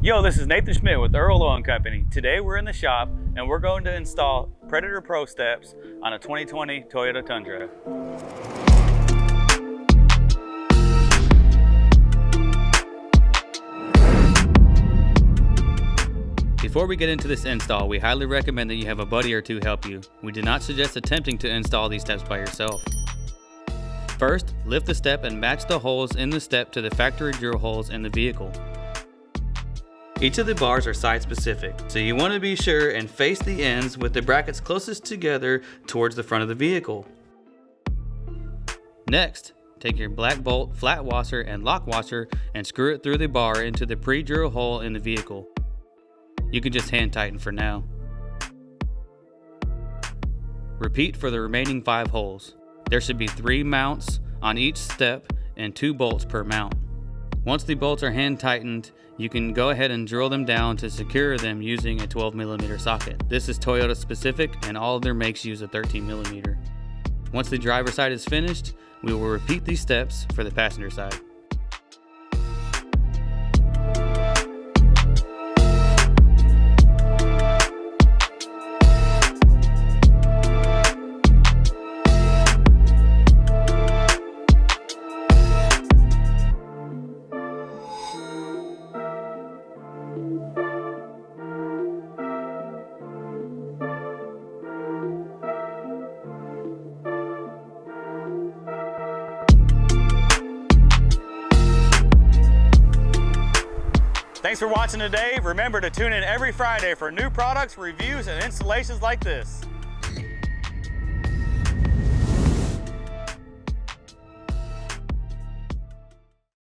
Yo, this is Nathan Schmidt with Earl Oil & Company. Today we're in the shop and we're going to install Predator Pro steps on a 2020 Toyota Tundra. Before we get into this install, we highly recommend that you have a buddy or two help you. We do not suggest attempting to install these steps by yourself. First, lift the step and match the holes in the step to the factory drill holes in the vehicle. Each of the bars are site specific, so you want to be sure and face the ends with the brackets closest together towards the front of the vehicle. Next, take your black bolt, flat washer, and lock washer and screw it through the bar into the pre-drill hole in the vehicle. You can just hand tighten for now. Repeat for the remaining 5 holes. There should be 3 mounts on each step and 2 bolts per mount. Once the bolts are hand tightened, you can go ahead and drill them down to secure them using a 12mm socket. This is Toyota specific and all of their makes use a 13mm. Once the driver side is finished, we will repeat these steps for the passenger side. Thanks for watching today. Remember to tune in every Friday for new products, reviews, and installations like this.